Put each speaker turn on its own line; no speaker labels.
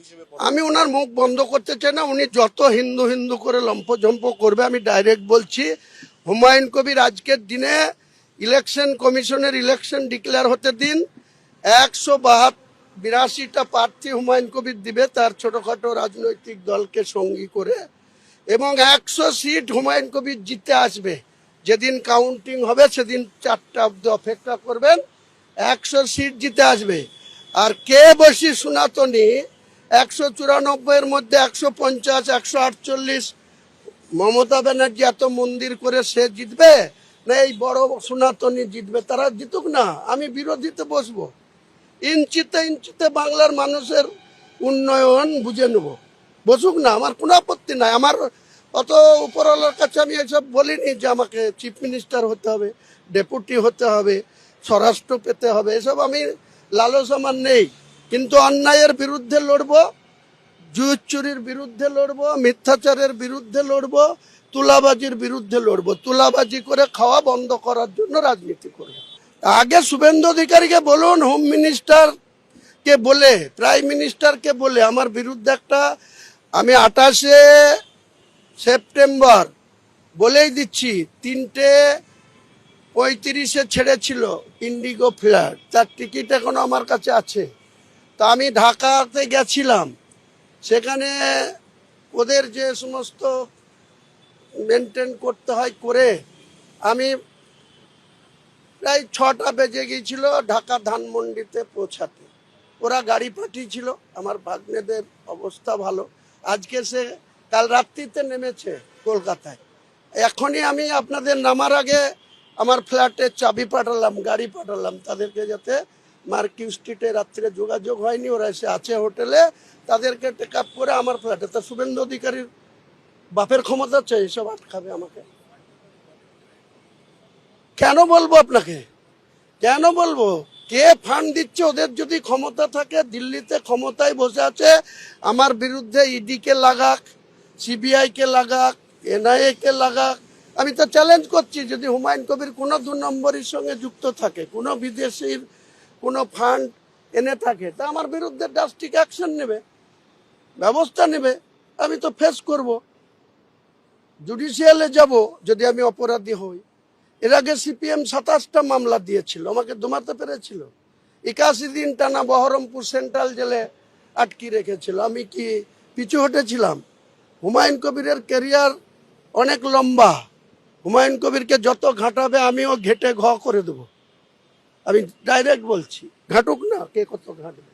হিসেবে?
আমি ওনার মুখ বন্ধ করতে চাই না। উনি যত হিন্দু হিন্দু করে লম্পজম্প করবে, আমি ডাইরেক্ট বলছি, হুমায়ুন কবির আজকের দিনে ইলেকশন কমিশনের ইলেকশন ডিক্লেয়ার হতে দিন। 182টা প্রার্থী হুমায়ুন কবির দিবে তার ছোটখাটো রাজনৈতিক দলকে সঙ্গী করে, এবং 100 সিট হুমায়ুন কবির জিতে আসবে। যেদিন কাউন্টিং হবে সেদিন 4টা অব্দি অপেক্ষা করবেন, 100 সিট জিতে আসবে। আর কে বেশি সনাতনী, 194-এর মধ্যে 150, 148 মমতা ব্যানার্জি এত মন্দির করে সে জিতবে না এই বড় সনাতনী জিতবে? তারা জিতুক না, আমি বিরোধীতে বসবো। ইঞ্চিতে ইঞ্চিতে বাংলার মানুষের উন্নয়ন বুঝে নেব, বসুক না, আমার কোনো আপত্তি নাই। আমার অত উপরওয়ালার কাছে আমি এসব বলিনি যে আমাকে চিফ মিনিস্টার হতে হবে, ডেপুটি হতে হবে, স্বরাষ্ট্র পেতে হবে, এসব আমি লালস আমার নেই। কিন্তু অন্যায়ের বিরুদ্ধে লড়বো, জুয়ুর চুরির বিরুদ্ধে লড়বো, মিথ্যাচারের বিরুদ্ধে লড়বো, তুলাবাজির বিরুদ্ধে লড়বো। তুলাবাজি করে খাওয়া বন্ধ করার জন্য রাজনীতি করবো। আগে শুভেন্দু অধিকারীকে বলুন, হোম মিনিস্টার কে বলে, প্রাইম মিনিস্টারকে বলে আমার বিরুদ্ধে একটা, আমি 28শে সেপ্টেম্বর বলেই দিচ্ছি, 3:35-এ ছেড়েছিল ইন্ডিগো ফ্লাইট, তার টিকিট এখনো আমার কাছে আছে। তা আমি ঢাকাতে গেছিলাম, সেখানে ওদের যে সমস্ত মেনটেন করতে হয় করে আমি প্রায় 6টা বেজে গিয়েছিল ঢাকা ধানমন্ডিতে পৌঁছাতে। ওরা গাড়ি পাঠিয়েছিল, আমার ভাগ্নেদের অবস্থা ভালো, আজকে সে কাল রাত্রিতে নেমেছে কলকাতায়। এখনই আমি আপনাদের নামার আগে আমার ফ্ল্যাটের চাবি পাঠালাম, গাড়ি পাঠালাম তাদেরকে, যাতে মার্কিউ স্ট্রিটে রাত্রে যোগাযোগ হয়নি, ওরা এসে আছে হোটেলে, তাদেরকে টেক আপ করে আমার ফ্ল্যাটে। তা শুভেন্দু অধিকারীর বাপের ক্ষমতা আছে এসব আটকাবে আমাকে? কেন বলবো আপনাকে, কেন বলবো? কে ফান্ড দিচ্ছে? ওদের যদি ক্ষমতা থাকে, দিল্লিতে ক্ষমতায় বসে আছে, আমার বিরুদ্ধে ইডি কে লাগাক, সিবিআই কে লাগাক, এনআইএ কে লাগাক। আমি তো চ্যালেঞ্জ করছি, যদি হুমায়ুন কবির কোনো 2 নম্বরের সঙ্গে যুক্ত থাকে, কোনো বিদেশির কোনো ফান্ড এনে থাকে, তা আমার বিরুদ্ধে ড্রাস্টিক অ্যাকশন নেবে, ব্যবস্থা নেবে। আমি তো ফেস করব, জুডিশিয়ালে যাব যদি আমি অপরাধী হই। এর আগে সিপিএম 27টা মামলা দিয়েছিল, আমাকে দমাতে পেরেছিল। 81 দিন টানা বহরমপুর সেন্ট্রাল জেলে আটকে রেখেছিল। আমি কি পিছু হটেছিলাম? হুমায়ুন কবিরের ক্যারিয়ার অনেক লম্বা, হুমায়ুন কবিরকে যত ঘাটাবে আমিও ঘেটে ঘ করে দেবো। আমি ডাইরেক্ট বলছি, ঘাটুক না, কে কত ঘাটবে।